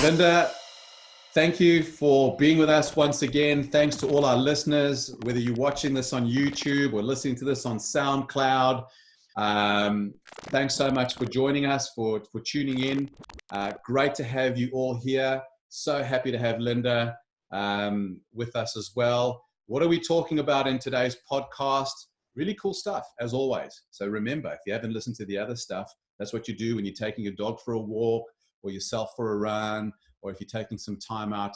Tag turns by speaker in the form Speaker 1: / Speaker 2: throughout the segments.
Speaker 1: Linda, thank you for being with us once again. Thanks to all our listeners, whether you're watching this on YouTube or listening to this on SoundCloud. Thanks so much for joining us, for tuning in. Great to have you all here. So happy to have Linda with us as well. What are we talking about in today's podcast? Really cool stuff, as always. So remember, if you haven't listened to the other stuff, that's what you do when you're taking your dog for a walk, or yourself for a run, or if you're taking some time out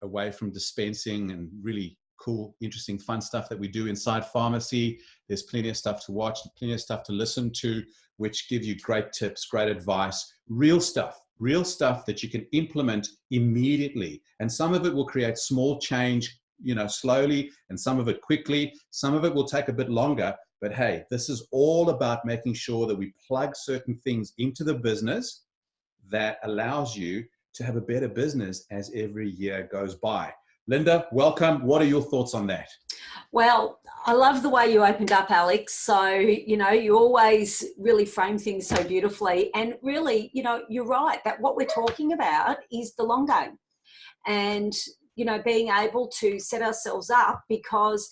Speaker 1: away from dispensing and really cool, interesting, fun stuff that we do inside pharmacy. There's plenty of stuff to watch, plenty of stuff to listen to, which give you great tips, great advice, real stuff that you can implement immediately. And some of it will create small change, slowly, and some of it quickly. Some of it will take a bit longer. But hey, this is all about making sure that we plug certain things into the business that allows you to have a better business as every year goes by. Linda, welcome. What are your thoughts on that?
Speaker 2: Well, I love the way you opened up, Alex. So, you always really frame things so beautifully. And really, you're right that what we're talking about is the long game. And, being able to set ourselves up because,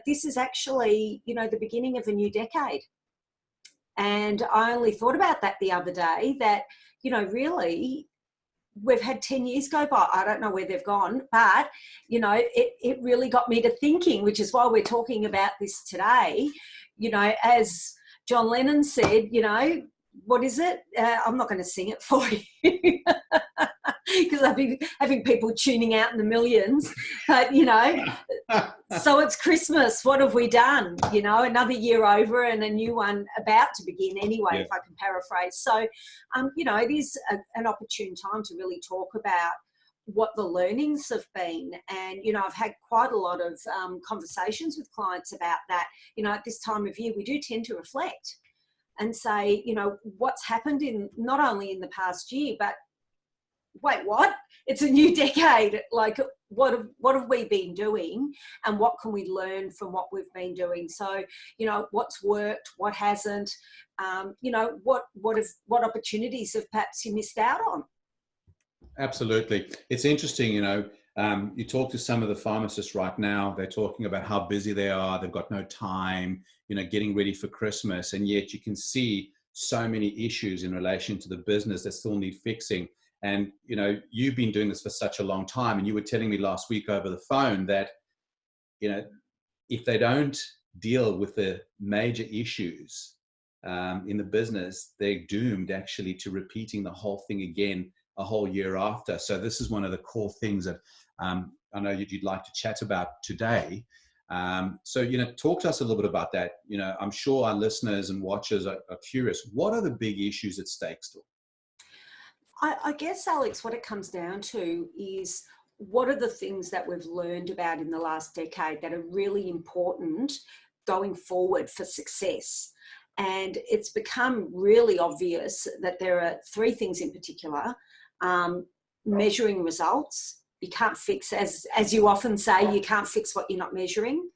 Speaker 2: this is actually, the beginning of a new decade. And I only thought about that the other day that, really, we've had 10 years go by. I don't know where they've gone, but, it really got me to thinking, which is why we're talking about this today. As John Lennon said, what is it? I'm not going to sing it for you because I've been having people tuning out in the millions. But, so it's Christmas. What have we done? Another year over and a new one about to begin anyway, if I can paraphrase. So, it is an opportune time to really talk about what the learnings have been. And, I've had quite a lot of conversations with clients about that. At this time of year, we do tend to reflect and say, what's happened in not only in the past year, but wait, what? It's a new decade. Like, what have we been doing, and what can we learn from what we've been doing? So, what's worked, what hasn't, what opportunities have perhaps you missed out on?
Speaker 1: Absolutely. It's interesting, you talk to some of the pharmacists right now, they're talking about how busy they are, they've got no time, getting ready for Christmas, and yet you can see so many issues in relation to the business that still need fixing. And, you've been doing this for such a long time, and you were telling me last week over the phone that, if they don't deal with the major issues in the business, they're doomed actually to repeating the whole thing again a whole year after. So this is one of the core things that I know you'd like to chat about today. So, talk to us a little bit about that. I'm sure our listeners and watchers are curious. What are the big issues at stake still?
Speaker 2: I guess, Alex, what it comes down to is what are the things that we've learned about in the last decade that are really important going forward for success. And it's become really obvious that there are three things in particular. Measuring results. You can't fix, as you often say, you can't fix what you're not measuring.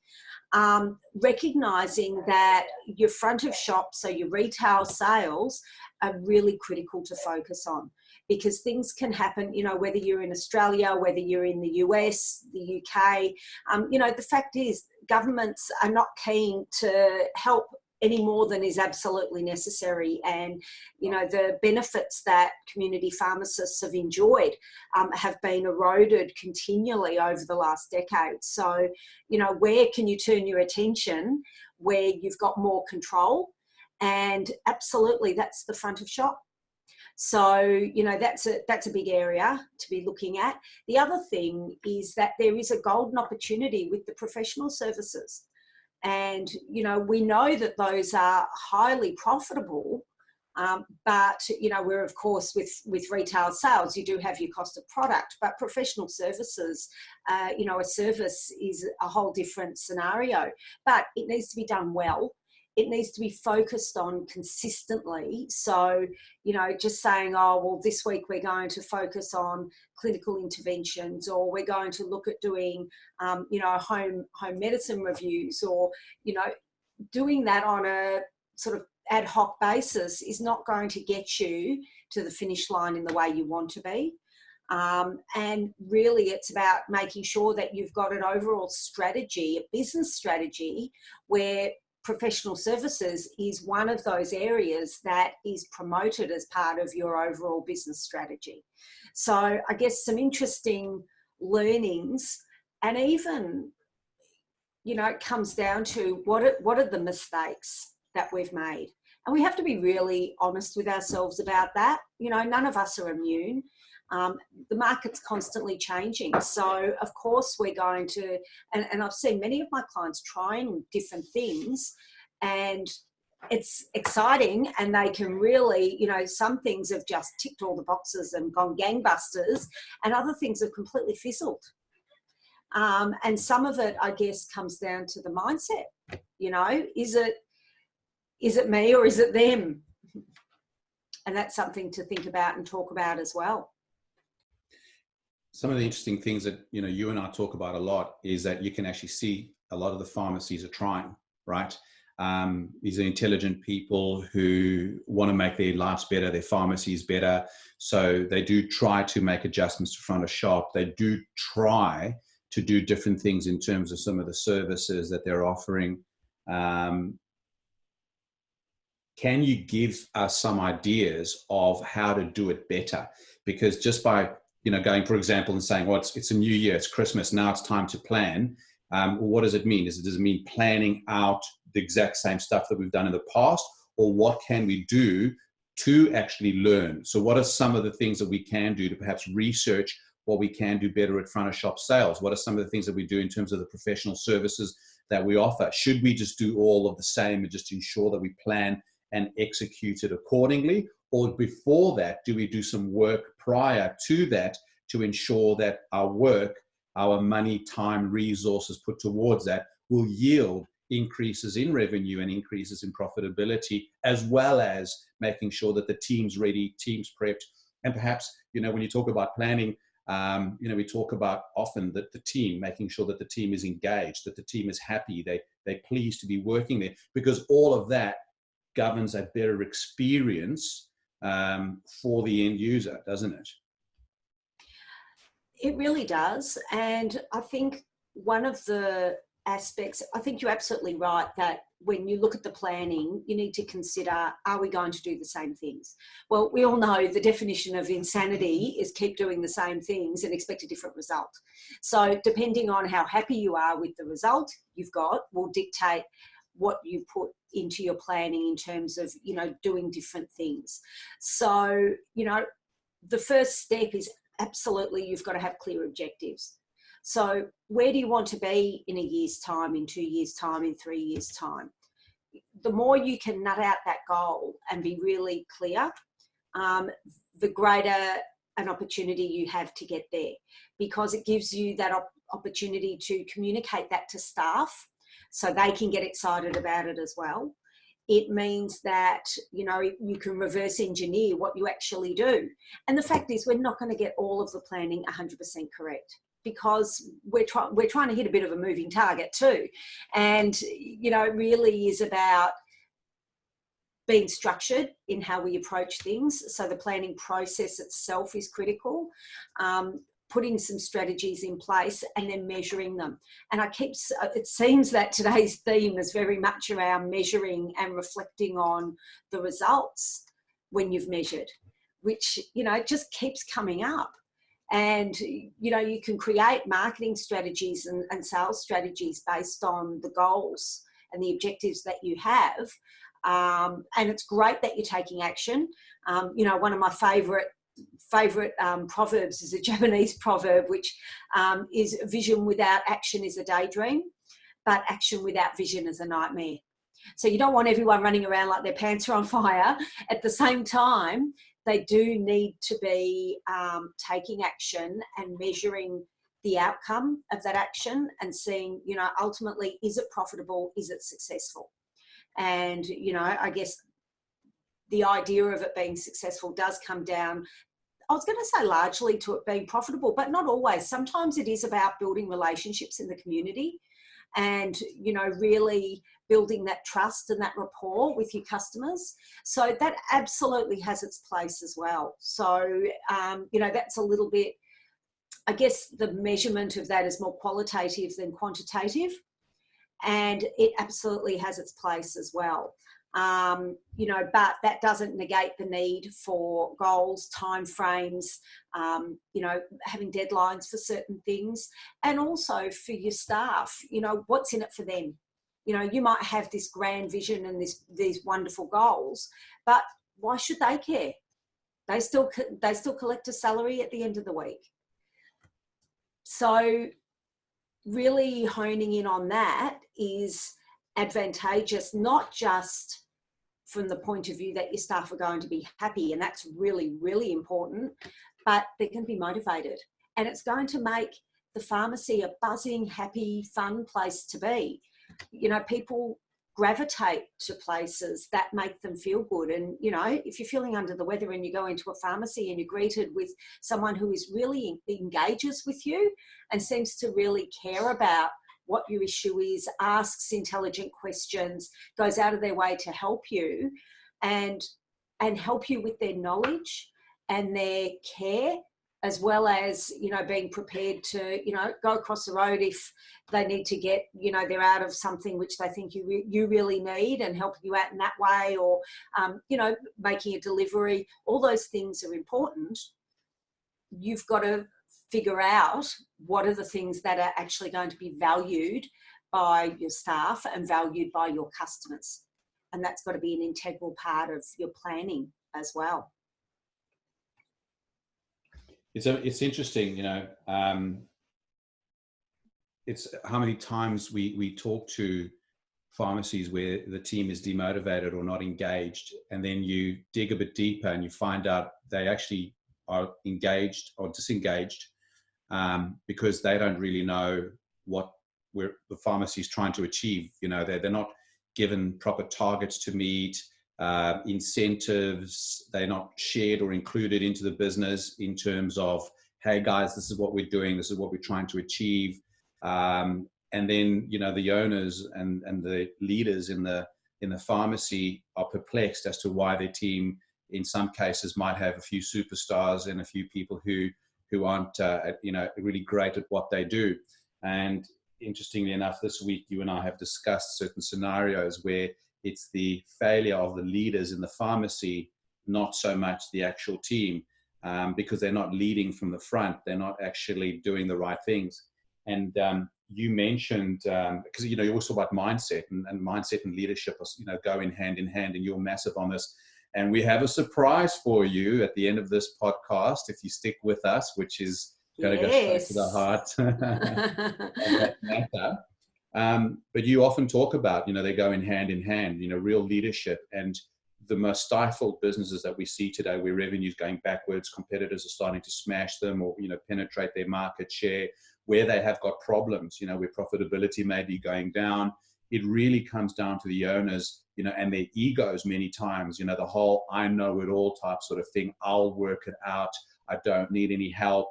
Speaker 2: Recognizing that your front of shop, so your retail sales, are really critical to focus on, because things can happen, whether you're in Australia, whether you're in the US, the UK, the fact is governments are not keen to help any more than is absolutely necessary. And, the benefits that community pharmacists have enjoyed have been eroded continually over the last decade. So, where can you turn your attention where you've got more control? And absolutely, that's the front of shop. So, that's a big area to be looking at. The other thing is that there is a golden opportunity with the professional services. And, we know that those are highly profitable, but, we're, of course, with retail sales, you do have your cost of product, but professional services, a service is a whole different scenario, but it needs to be done well. It needs to be focused on consistently. So, just saying, oh, well, this week we're going to focus on clinical interventions, or we're going to look at doing, home medicine reviews, or, doing that on a sort of ad hoc basis is not going to get you to the finish line in the way you want to be. And really it's about making sure that you've got an overall strategy, a business strategy, where professional services is one of those areas that is promoted as part of your overall business strategy. So I guess some interesting learnings, and even, you know, it comes down to what are the mistakes that we've made. And we have to be really honest with ourselves about that. You know, none of us are immune. The market's constantly changing. So, of course, we're going to, and I've seen many of my clients trying different things, and it's exciting, and they can really, you know, some things have just ticked all the boxes and gone gangbusters, and other things have completely fizzled. And some of it, I guess, comes down to the mindset. You know, is it me or is it them? And that's something to think about and talk about as well.
Speaker 1: Some of the interesting things that, you know, you and I talk about a lot is that you can actually see a lot of the pharmacies are trying, right? These are intelligent people who want to make their lives better, their pharmacies better. So they do try to make adjustments to front of shop. They do try to do different things in terms of some of the services that they're offering. Can you give us some ideas of how to do it better? Because just by, you know, going, for example, and saying, well, it's a new year, it's Christmas, now it's time to plan. What does it mean? Does it mean planning out the exact same stuff that we've done in the past? Or what can we do to actually learn? So what are some of the things that we can do to perhaps research what we can do better at front of shop sales? What are some of the things that we do in terms of the professional services that we offer? Should we just do all of the same and just ensure that we plan and execute it accordingly? Or before that, do we do some work prior to that to ensure that our work, our money, time, resources put towards that will yield increases in revenue and increases in profitability, as well as making sure that the team's ready, team's prepped. And perhaps, you know, when you talk about planning, you know, we talk about often that the team, making sure that the team is engaged, that the team is happy, they're pleased to be working there, because all of that governs a better experience for the end user, doesn't it?
Speaker 2: It really does. And I think one of the aspects, I think you're absolutely right, that when you look at the planning, you need to consider, are we going to do the same things? Well, we all know the definition of insanity is keep doing the same things and expect a different result. So depending on how happy you are with the result you've got will dictate what you put into your planning in terms of, you know, doing different things. So, you know, the first step is absolutely you've got to have clear objectives. So where do you want to be in a year's time, in 2 years' time, in 3 years' time? The more you can nut out that goal and be really clear, the greater an opportunity you have to get there, because it gives you that opportunity to communicate that to staff so they can get excited about it as well. It means that, you know, you can reverse engineer what you actually do. And the fact is, we're not going to get all of the planning 100% correct, because we're trying to hit a bit of a moving target too. And, you know, it really is about being structured in how we approach things. So the planning process itself is critical. Putting some strategies in place and then measuring them. And it seems that today's theme is very much around measuring and reflecting on the results when you've measured, which, you know, just keeps coming up. And, you know, you can create marketing strategies and sales strategies based on the goals and the objectives that you have. And it's great that you're taking action. You know, one of my favorite proverbs is a Japanese proverb, which is vision without action is a daydream, but action without vision is a nightmare. So you don't want everyone running around like their pants are on fire. At the same time, they do need to be taking action and measuring the outcome of that action and seeing, you know, ultimately, is it profitable? Is it successful? And, you know, I guess the idea of it being successful does come down, I was going to say largely to it being profitable, but not always. Sometimes it is about building relationships in the community and, you know, really building that trust and that rapport with your customers. So that absolutely has its place as well. So, you know, that's a little bit, I guess the measurement of that is more qualitative than quantitative, and it absolutely has its place as well. You know, but that doesn't negate the need for goals, timeframes, you know, having deadlines for certain things, and also for your staff, you know, what's in it for them. You know, you might have this grand vision and these wonderful goals, but why should they care? They still collect a salary at the end of the week. So really honing in on that is advantageous, not just from the point of view that your staff are going to be happy, and that's really, really important, but they're going to be motivated. And it's going to make the pharmacy a buzzing, happy, fun place to be. You know, people gravitate to places that make them feel good. And, you know, if you're feeling under the weather and you go into a pharmacy and you're greeted with someone who is really engages with you and seems to really care about what your issue is, asks intelligent questions, goes out of their way to help you and help you with their knowledge and their care, as well as, you know, being prepared to, you know, go across the road if they need to get, you know, they're out of something which they think you really need, and helping you out in that way, or, you know, making a delivery. All those things are important. You've got to figure out what are the things that are actually going to be valued by your staff and valued by your customers. And that's got to be an integral part of your planning as well.
Speaker 1: It's interesting, you know, it's how many times we talk to pharmacies where the team is demotivated or not engaged, and then you dig a bit deeper and you find out they actually are engaged or disengaged because they don't really know what the pharmacy is trying to achieve. You know, they're not given proper targets to meet, incentives, they're not shared or included into the business in terms of, hey guys, this is what we're doing, this is what we're trying to achieve. And then, you know, the owners and the leaders in the pharmacy are perplexed as to why their team in some cases might have a few superstars and a few people who aren't you know, really great at what they do. And interestingly enough, this week you and I have discussed certain scenarios where it's the failure of the leaders in the pharmacy, not so much the actual team, because they're not leading from the front. They're not actually doing the right things. And you mentioned, because, you know, you also about mindset and mindset and leadership, you know, go in hand, and you're massive on this. And we have a surprise for you at the end of this podcast, if you stick with us, which is going to go straight to the heart of that matter. But you often talk about, you know, they go in hand, you know, real leadership. And the most stifled businesses that we see today, where revenue's going backwards, competitors are starting to smash them or, you know, penetrate their market share, where they have got problems, you know, where profitability may be going down. It really comes down to the owners, you know, and their egos many times, you know, the whole I know it all type sort of thing. I'll work it out. I don't need any help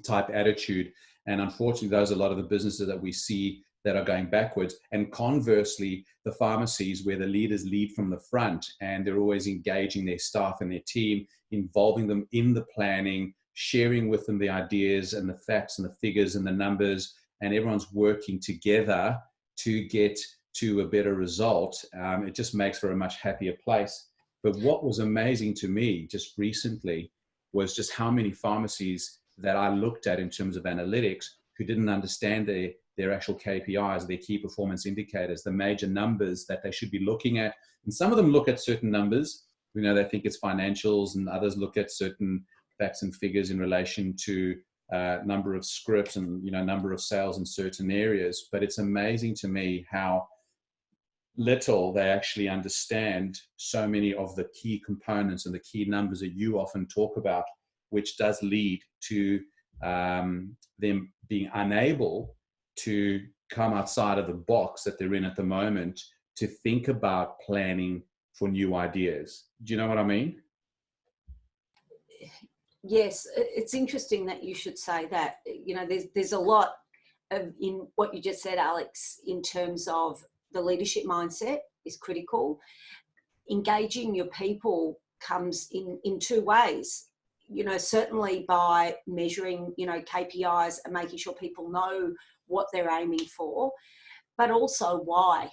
Speaker 1: type attitude. And unfortunately, those are a lot of the businesses that we see that are going backwards. And conversely, the pharmacies where the leaders lead from the front and they're always engaging their staff and their team, involving them in the planning, sharing with them the ideas and the facts and the figures and the numbers, and everyone's working together to get to a better result. It just makes for a much happier place. But what was amazing to me just recently was just how many pharmacies that I looked at in terms of analytics who didn't understand their actual KPIs, their key performance indicators, the major numbers that they should be looking at. And some of them look at certain numbers, you know, they think it's financials, and others look at certain facts and figures in relation to number of scripts and, you know, number of sales in certain areas. But it's amazing to me how little they actually understand so many of the key components and the key numbers that you often talk about, which does lead to them being unable to come outside of the box that they're in at the moment to think about planning for new ideas. Do you know what I mean?
Speaker 2: Yes, it's interesting that you should say that. You know, there's a lot in what you just said, Alex, in terms of the leadership mindset is critical. Engaging your people comes in two ways. Certainly by measuring, KPIs and making sure people know what they're aiming for, but also why.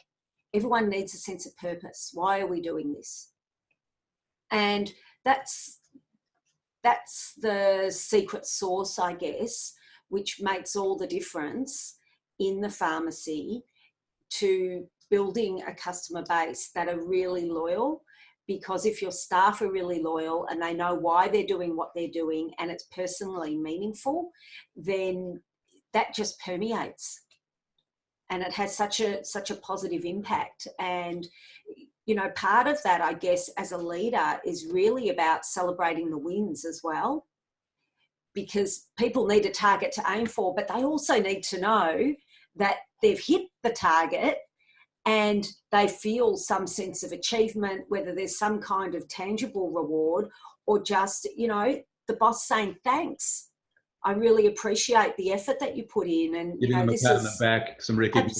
Speaker 2: Everyone needs a sense of purpose. Why are we doing this? And that's the secret sauce, I guess, which makes all the difference in the pharmacy to building a customer base that are really loyal. Because if your staff are really loyal and they know why they're doing what they're doing and it's personally meaningful, then that just permeates. And it has such a positive impact. And, part of that, I guess, as a leader is really about celebrating the wins as well. Because people need a target to aim for, but they also need to know that they've hit the target and they feel some sense of achievement, whether there's some kind of tangible reward or just, the boss saying, thanks. I really appreciate the effort that you put in. And,
Speaker 1: giving them a
Speaker 2: this
Speaker 1: pat
Speaker 2: is
Speaker 1: on the back, some recognition.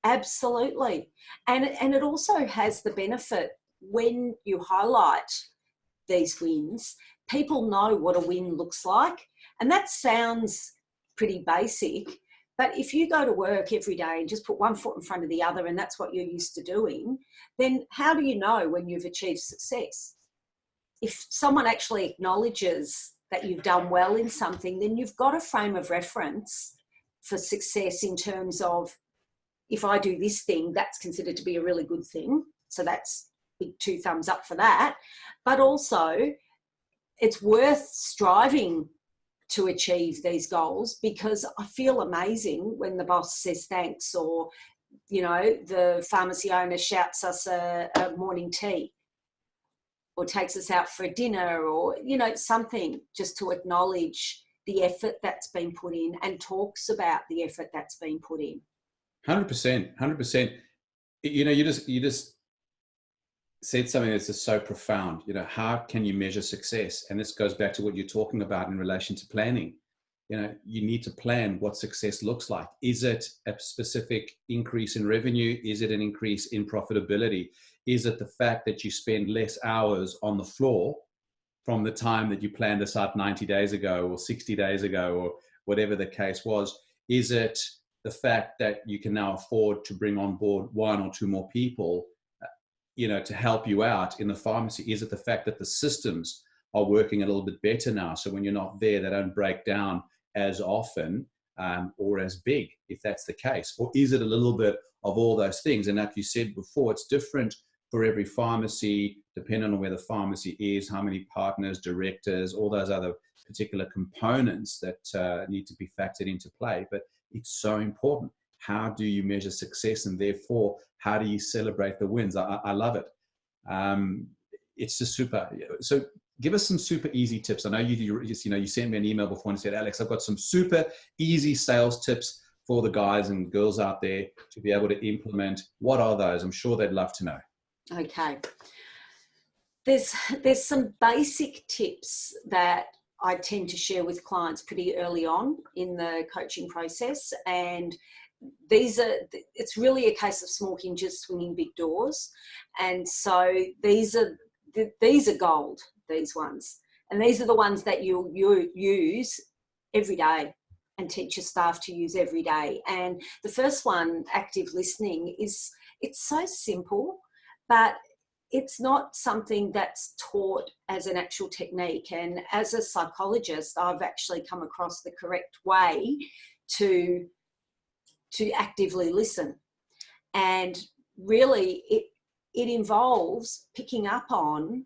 Speaker 2: Absolutely. And it also has the benefit when you highlight these wins, people know what a win looks like. And that sounds pretty basic. But if you go to work every day and just put one foot in front of the other and that's what you're used to doing, then how do you know when you've achieved success? If someone actually acknowledges that you've done well in something, then you've got a frame of reference for success in terms of, if I do this thing, that's considered to be a really good thing. So that's big 2 thumbs up for that. But also, it's worth striving to achieve these goals, because I feel amazing when the boss says thanks, or, the pharmacy owner shouts us a morning tea, or takes us out for a dinner, or, something just to acknowledge the effort that's been put in and talks about the effort that's been put in.
Speaker 1: 100%. You just said something that's just so profound. How can you measure success? And this goes back to what you're talking about in relation to planning. You need to plan what success looks like. Is it a specific increase in revenue? Is it an increase in profitability? Is it the fact that you spend less hours on the floor from the time that you planned this out 90 days ago or 60 days ago or whatever the case was? Is it the fact that you can now afford to bring on board 1 or 2 more people to help you out in the pharmacy? Is it the fact that the systems are working a little bit better now, so when you're not there, they don't break down as often or as big, if that's the case? Or is it a little bit of all those things? And like you said before, it's different for every pharmacy, depending on where the pharmacy is, how many partners, directors, all those other particular components that need to be factored into play. But it's so important. How do you measure success, and therefore how do you celebrate the wins? I love it. It's just super. So give us some super easy tips. I know you sent me an email before and said, Alex, I've got some super easy sales tips for the guys and girls out there to be able to implement. What are those? I'm sure they'd love to know.
Speaker 2: Okay. There's some basic tips that I tend to share with clients pretty early on in the coaching process, and it's really a case of small hinges swinging big doors. And so these are gold, these ones, and these are the ones that you use every day and teach your staff to use every day. And the first one, active listening, it's so simple, but it's not something that's taught as an actual technique. And as a psychologist, I've actually come across the correct way to actively listen. And really it involves picking up on,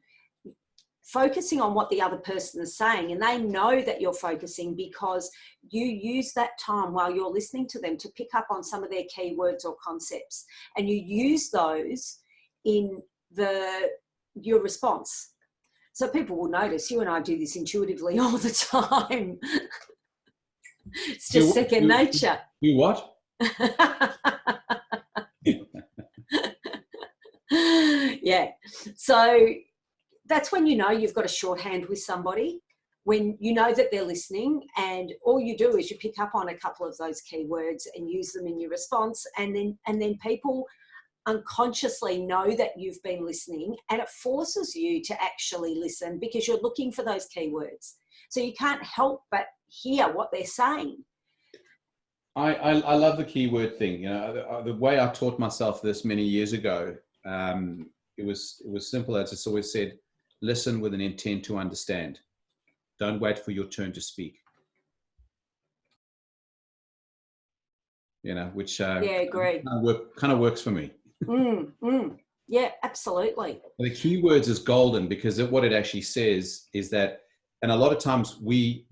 Speaker 2: focusing on what the other person is saying. And they know that you're focusing because you use that time while you're listening to them to pick up on some of their key words or concepts. And you use those in your response. So people will notice. You and I do this intuitively all the time. It's just second nature.
Speaker 1: You what?
Speaker 2: Yeah. So that's when you know you've got a shorthand with somebody. when you know that they're listening, and all you do is you pick up on a couple of those keywords and use them in your response, and then people unconsciously know that you've been listening, and it forces you to actually listen because you're looking for those keywords. So you can't help but hear what they're saying.
Speaker 1: I love the keyword thing. You know, the way I taught myself this many years ago, it was simple. I just always said, listen with an intent to understand. Don't wait for your turn to speak. You know, which
Speaker 2: agree.
Speaker 1: kind of works for me.
Speaker 2: Yeah, absolutely.
Speaker 1: The keywords is golden because what it actually says is that, and a lot of times we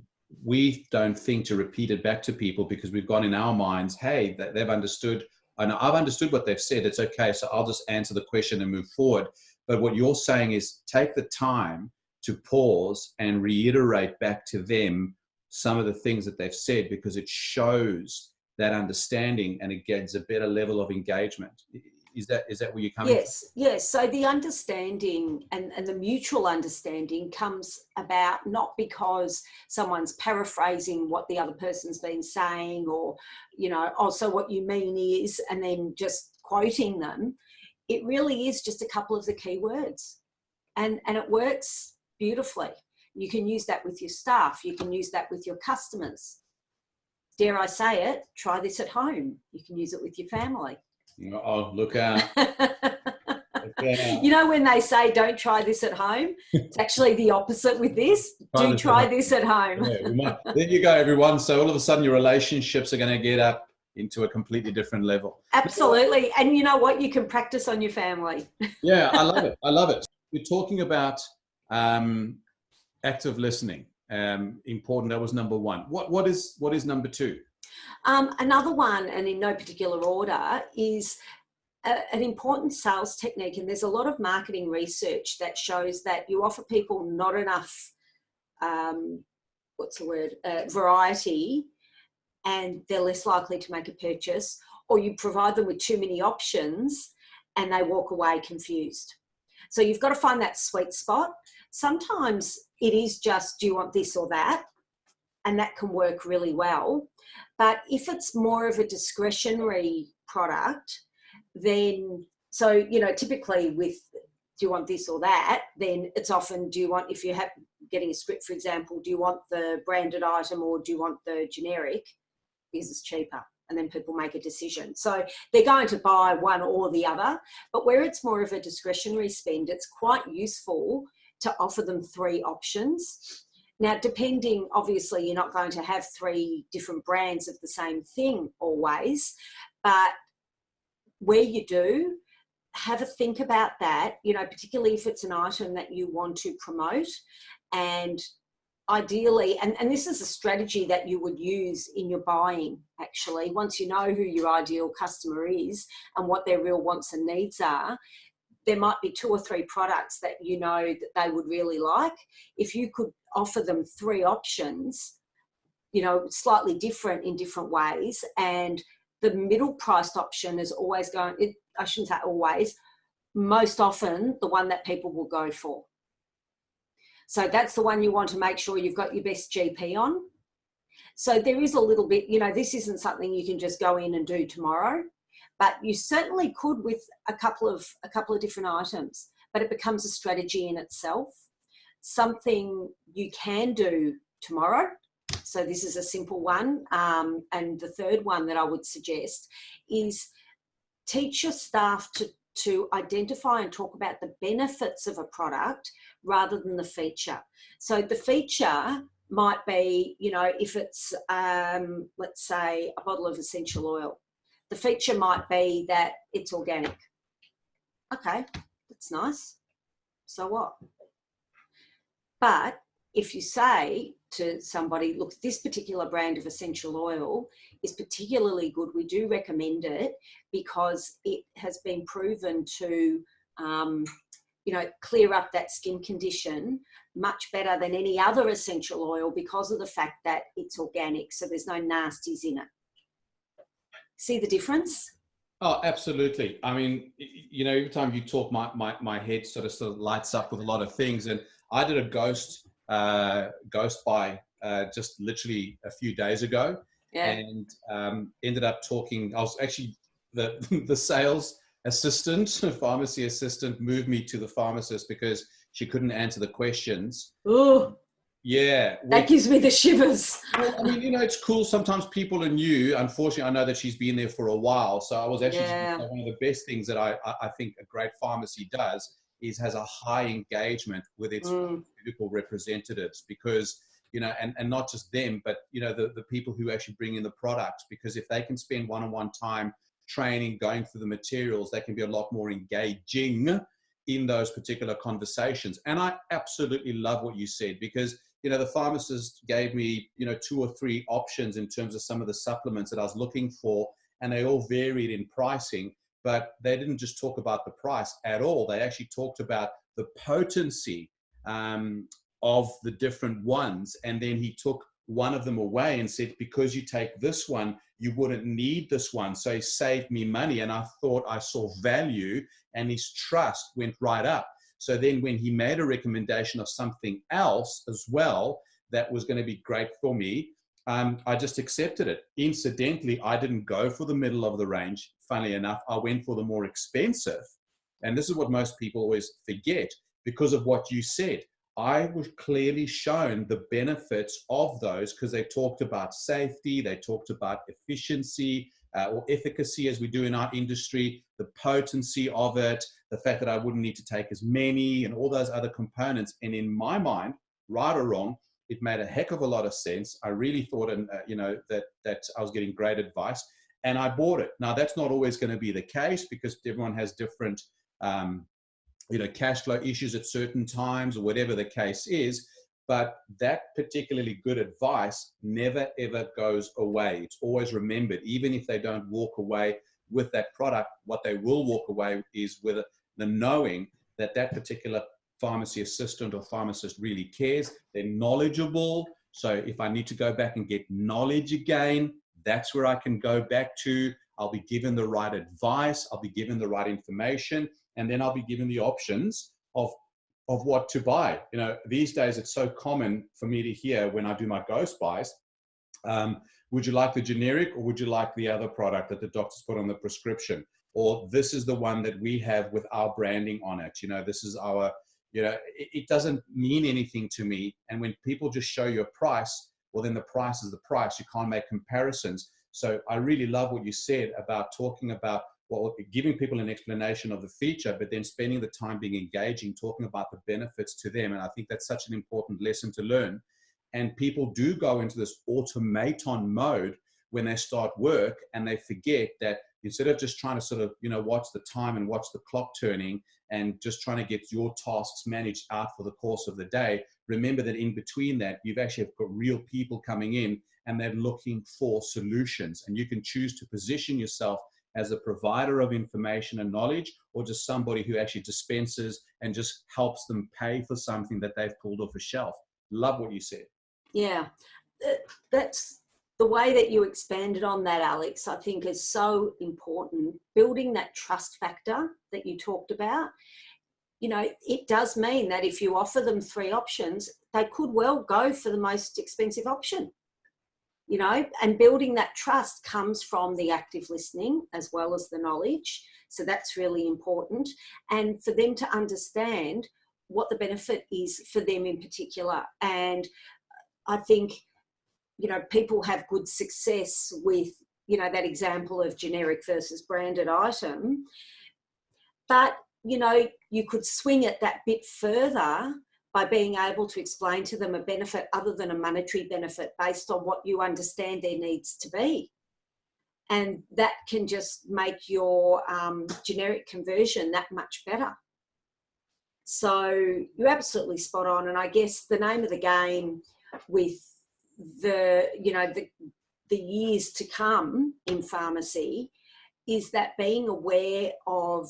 Speaker 1: don't think to repeat it back to people because we've gone in our minds, hey, they've understood, and I've understood what they've said. It's okay, so I'll just answer the question and move forward. But what you're saying is take the time to pause and reiterate back to them some of the things that they've said, because it shows that understanding and it gets a better level of engagement. Is that where you're coming from?
Speaker 2: Yes. So the understanding and the mutual understanding comes about not because someone's paraphrasing what the other person's been saying, or, you know, also what you mean is, and then just quoting them. It really is just a couple of the key words, and it works beautifully. You can use that with your staff. You can use that with your customers. Dare I say it, try this at home. You can use it with your family.
Speaker 1: Oh, look out.
Speaker 2: You know, when they say don't try this at home, it's actually the opposite with this. Try this at home.
Speaker 1: Yeah, there you go, everyone. So all of a sudden your relationships are going to get up into a completely different level.
Speaker 2: Absolutely. And you know what? You can practice on your family.
Speaker 1: Yeah, I love it. I love it. We're talking about active listening. Important. That was number one. What is number two?
Speaker 2: Another one, and in no particular order, is an important sales technique. And there's a lot of marketing research that shows that you offer people not enough, variety, and they're less likely to make a purchase, or you provide them with too many options and they walk away confused. So you've got to find that sweet spot. Sometimes it is just, do you want this or that? And that can work really well. But if it's more of a discretionary product, then, so, you know, typically with, do you want this or that? Then it's often, do you want, if you're getting a script, for example, do you want the branded item or do you want the generic? Because it's cheaper. And then people make a decision. So they're going to buy one or the other. But where it's more of a discretionary spend, it's quite useful to offer them 3 options. Now, depending, obviously, you're not going to have 3 different brands of the same thing always, but where you do, have a think about that, you know, particularly if it's an item that you want to promote. And ideally, and this is a strategy that you would use in your buying, actually, once you know who your ideal customer is and what their real wants and needs are, there might be 2 or 3 products that you know that they would really like. If you could offer them 3 options, you know, slightly different in different ways, and the middle priced option is always I shouldn't say always, most often the one that people will go for. So that's the one you want to make sure you've got your best GP on. So there is a little bit, you know, this isn't something you can just go in and do tomorrow, but you certainly could with a couple of different items, but it becomes a strategy in itself. Something you can do tomorrow. So this is a simple one. And the third one that I would suggest is teach your staff to identify and talk about the benefits of a product rather than the feature. So the feature might be, you know, if it's, let's say, a bottle of essential oil, the feature might be that it's organic. Okay, that's nice. So what? But if you say to somebody, look, this particular brand of essential oil is particularly good, we do recommend it because it has been proven to, you know, clear up that skin condition much better than any other essential oil because of the fact that it's organic, so there's no nasties in it. See the difference?
Speaker 1: Oh, absolutely. I mean, you know, every time you talk, my head sort of lights up with a lot of things. And I did a ghost Ghost Buy just literally a few days ago,
Speaker 2: Yeah.
Speaker 1: and ended up talking. I was actually the sales assistant, pharmacy assistant, moved me to the pharmacist because she couldn't answer the questions.
Speaker 2: Oh,
Speaker 1: yeah,
Speaker 2: that gives me the shivers.
Speaker 1: well, I mean, it's cool. Sometimes people are new. Unfortunately, I know that she's been there for a while. So I was actually just gonna say one of the best things that I think a great pharmacy does is has a high engagement with its pharmaceutical representatives, because, and not just them, but, the people who actually bring in the products, because if they can spend one-on-one time training, going through the materials, they can be a lot more engaging in those particular conversations. And I absolutely love what you said, because the pharmacist gave me, 2 or 3 options in terms of some of the supplements that I was looking for, and they all varied in pricing, but they didn't just talk about the price at all. They actually talked about the potency of the different ones. And then he took one of them away and said, because you take this one, you wouldn't need this one. So he saved me money. And I thought I saw value, and his trust went right up. So then when he made a recommendation of something else as well that was going to be great for me, I just accepted it. Incidentally, I didn't go for the middle of the range. Funnily enough, I went for the more expensive. And this is what most people always forget, because of what you said. I was clearly shown the benefits of those, because they talked about safety, they talked about efficiency, or efficacy, as we do in our industry, the potency of it, the fact that I wouldn't need to take as many, and all those other components. And in my mind, right or wrong, it made a heck of a lot of sense. I really thought, that I was getting great advice, and I bought it. Now, that's not always going to be the case, because everyone has different, cash flow issues at certain times, or whatever the case is. But that particularly good advice never, ever goes away. It's always remembered. Even if they don't walk away with that product, what they will walk away is with the knowing that that particular pharmacy assistant or pharmacist really cares. They're knowledgeable. So if I need to go back and get knowledge again, that's where I can go back to. I'll be given the right advice. I'll be given the right information. And then I'll be given the options of what to buy. These days it's so common for me to hear when I do my ghost buys, would you like the generic, or would you like the other product that the doctors put on the prescription? Or this is the one that we have with our branding on it. This is our, it doesn't mean anything to me. And when people just show you a price, well, then the price is the price. You can't make comparisons. So I really love what you said about talking about, well, giving people an explanation of the feature, but then spending the time being engaging, talking about the benefits to them. And I think that's such an important lesson to learn. And people do go into this automaton mode when they start work, and they forget that instead of just trying to sort of, watch the time and watch the clock turning and just trying to get your tasks managed out for the course of the day, remember that in between that, you've actually got real people coming in, and they're looking for solutions. And you can choose to position yourself as a provider of information and knowledge, or just somebody who actually dispenses and just helps them pay for something that they've pulled off a shelf. Love what you said.
Speaker 2: Yeah, that's the way that you expanded on that, Alex, I think is so important. Building that trust factor that you talked about, it does mean that if you offer them 3 options, they could well go for the most expensive option. And building that trust comes from the active listening as well as the knowledge. So that's really important. And for them to understand what the benefit is for them in particular. And I think, people have good success with, that example of generic versus branded item. But, you could swing it that bit further by being able to explain to them a benefit other than a monetary benefit based on what you understand their needs to be. And that can just make your generic conversion that much better. So you're absolutely spot on. And I guess the name of the game with the years to come in pharmacy is that being aware of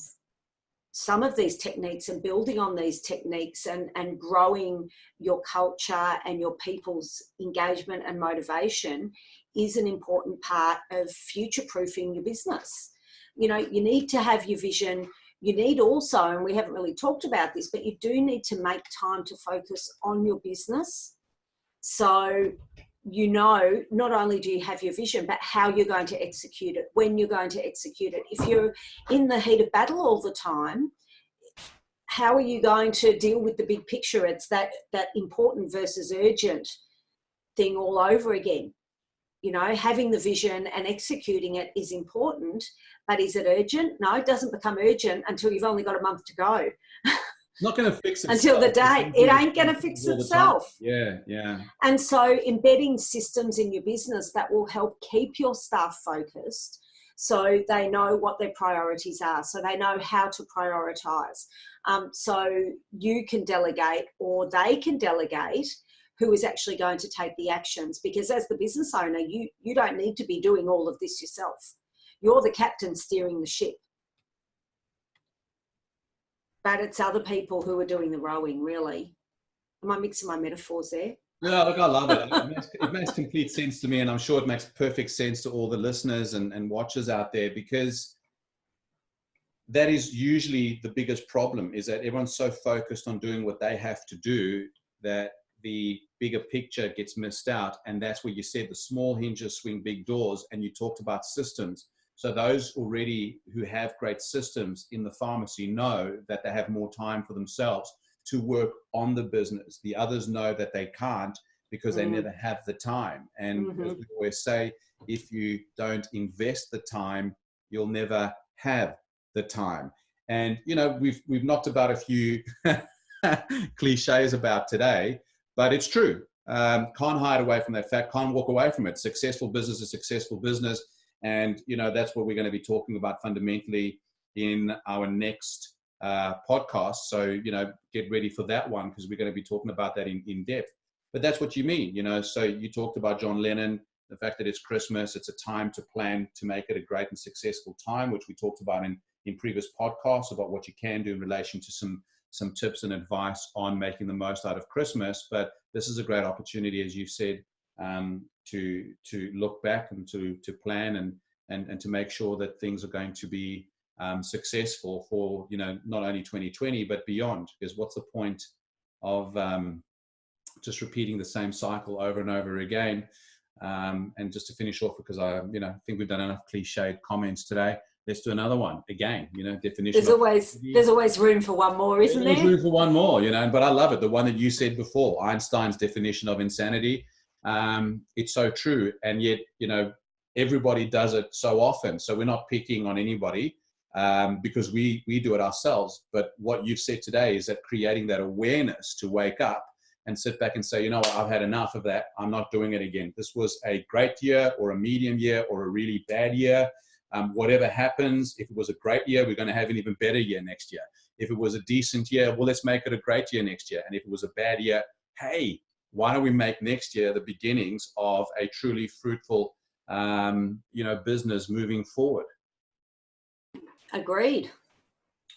Speaker 2: some of these techniques and building on these techniques and growing your culture and your people's engagement and motivation is an important part of future-proofing your business. You need to have your vision. you need also, and we haven't really talked about this, but you do need to make time to focus on your business. So, not only do you have your vision, but how you're going to execute it, when you're going to execute it. If you're in the heat of battle all the time, how are you going to deal with the big picture? It's that important versus urgent thing all over again. Having the vision and executing it is important, but is it urgent? No, it doesn't become urgent until you've only got a month to go.
Speaker 1: Not going to fix itself.
Speaker 2: Until the day, it ain't going to fix itself.
Speaker 1: Yeah.
Speaker 2: And so embedding systems in your business that will help keep your staff focused, so they know what their priorities are, so they know how to prioritize. So you can delegate, or they can delegate, who is actually going to take the actions. Because as the business owner, you don't need to be doing all of this yourself. You're the captain steering the ship. But it's other people who are doing the rowing, really. Am I mixing my metaphors there?
Speaker 1: No, look, I love it. It makes complete sense to me, and I'm sure it makes perfect sense to all the listeners and watchers out there, because that is usually the biggest problem, is that everyone's so focused on doing what they have to do that the bigger picture gets missed out. And that's where you said the small hinges swing big doors, and you talked about systems. So those already who have great systems in the pharmacy know that they have more time for themselves to work on the business. The others know that they can't because they never have the time. And as we always say, if you don't invest the time, you'll never have the time. And, we've knocked about a few cliches about today, but it's true. Can't hide away from that fact, can't walk away from it. Successful business is successful business. And, that's what we're going to be talking about fundamentally in our next podcast. So, get ready for that one, because we're going to be talking about that in depth. But that's what you mean, So you talked about John Lennon, the fact that it's Christmas, it's a time to plan to make it a great and successful time, which we talked about in previous podcasts about what you can do in relation to some tips and advice on making the most out of Christmas. But this is a great opportunity, as you've said, to look back and to plan and to make sure that things are going to be successful for, not only 2020, but beyond. Because what's the point of just repeating the same cycle over and over again? And just to finish off, because I think we've done enough cliched comments today. Let's do another one again. Definition.
Speaker 2: There's always room for one more, isn't there?
Speaker 1: There's room for one more, But I love it. The one that you said before, Einstein's definition of insanity. It's so true, and yet everybody does it so often. So we're not picking on anybody because we do it ourselves. But what you've said today is that creating that awareness to wake up and sit back and say, what, I've had enough of that. I'm not doing it again. This was a great year, or a medium year, or a really bad year. Whatever happens, if it was a great year, we're going to have an even better year next year. If it was a decent year, well, let's make it a great year next year. And if it was a bad year, hey, why don't we make next year the beginnings of a truly fruitful, business moving forward?
Speaker 2: Agreed.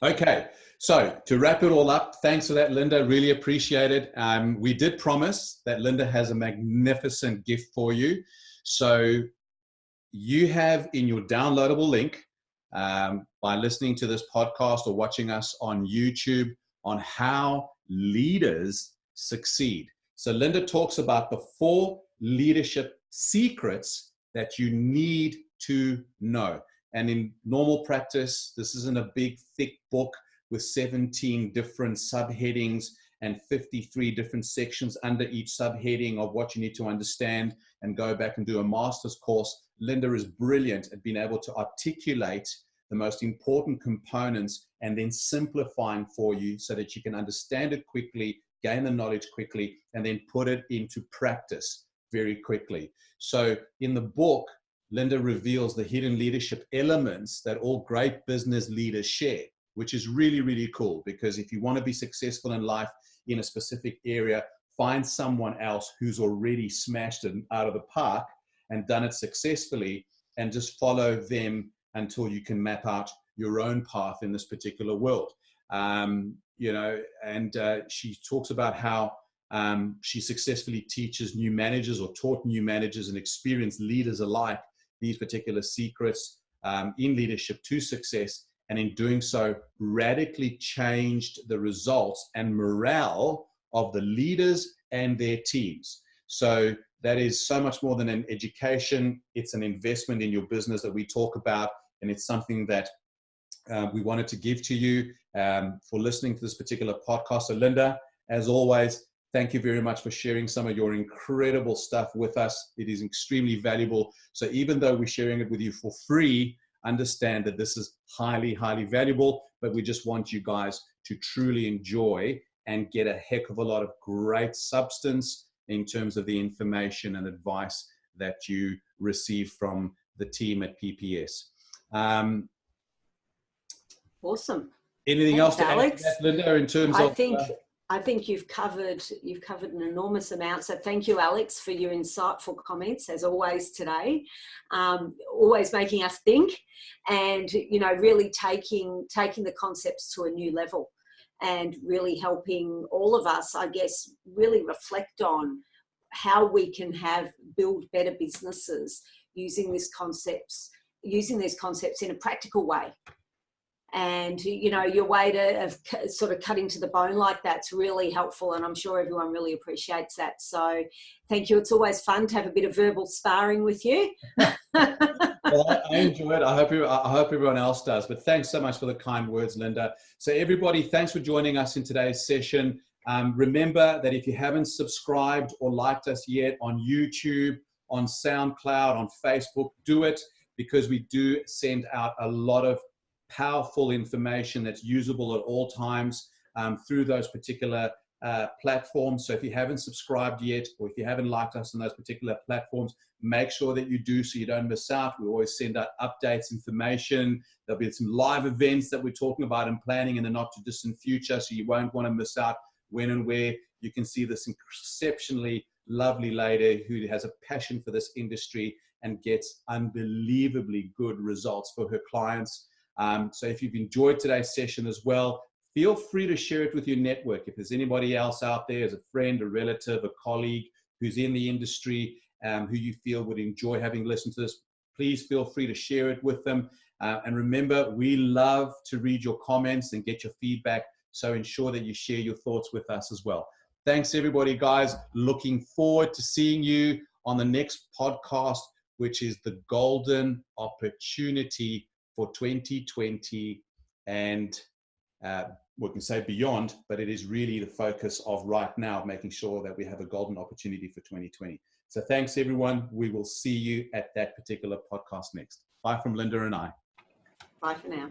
Speaker 1: Okay, so to wrap it all up, thanks for that, Linda. Really appreciate it. We did promise that Linda has a magnificent gift for you. So you have in your downloadable link, by listening to this podcast or watching us on YouTube, on how leaders succeed. So Linda talks about the 4 leadership secrets that you need to know. And in normal practice, this isn't a big, thick book with 17 different subheadings and 53 different sections under each subheading of what you need to understand and go back and do a master's course. Linda is brilliant at being able to articulate the most important components and then simplifying for you so that you can understand it quickly, gain the knowledge quickly, and then put it into practice very quickly. So in the book, Linda reveals the hidden leadership elements that all great business leaders share, which is really, really cool, because if you want to be successful in life in a specific area, find someone else who's already smashed it out of the park and done it successfully, and just follow them until you can map out your own path in this particular world. She talks about how she successfully teaches new managers, or taught new managers and experienced leaders alike, these particular secrets in leadership to success. and in doing so, radically changed the results and morale of the leaders and their teams. So that is so much more than an education. It's an investment in your business that we talk about, and it's something that we wanted to give to you for listening to this particular podcast. So Linda, as always, thank you very much for sharing some of your incredible stuff with us. It is extremely valuable. So even though we're sharing it with you for free, understand that this is highly, highly valuable, but we just want you guys to truly enjoy and get a heck of a lot of great substance in terms of the information and advice that you receive from the team at PPS.
Speaker 2: Awesome.
Speaker 1: Anything else to add to that, Linda, in terms of...
Speaker 2: I think you've covered an enormous amount. So thank you, Alex, for your insightful comments, as always today. Always making us think, and really taking the concepts to a new level, and really helping all of us, I guess, really reflect on how we can build better businesses using these concepts in a practical way. And, your way of sort of cutting to the bone like that's really helpful. And I'm sure everyone really appreciates that. So thank you. It's always fun to have a bit of verbal sparring with you.
Speaker 1: Well, I enjoy it. I hope everyone else does. But thanks so much for the kind words, Linda. So everybody, thanks for joining us in today's session. Remember that if you haven't subscribed or liked us yet on YouTube, on SoundCloud, on Facebook, do it, because we do send out a lot of powerful information that's usable at all times through those particular platforms. So if you haven't subscribed yet, or if you haven't liked us on those particular platforms, make sure that you do so you don't miss out. We always send out updates, information. There'll be some live events that we're talking about and planning in the not too distant future, so you won't want to miss out when and where you can see this exceptionally lovely lady who has a passion for this industry and gets unbelievably good results for her clients. So if you've enjoyed today's session as well, feel free to share it with your network. If there's anybody else out there, as a friend, a relative, a colleague who's in the industry, who you feel would enjoy having listened to this, please feel free to share it with them. And remember, we love to read your comments and get your feedback. So ensure that you share your thoughts with us as well. Thanks, everybody, guys. Looking forward to seeing you on the next podcast, which is the golden opportunity for 2020 and we can say beyond, but it is really the focus of right now, making sure that we have a golden opportunity for 2020. So thanks, everyone. We will see you at that particular podcast next. Bye from Linda and I.
Speaker 2: Bye for now.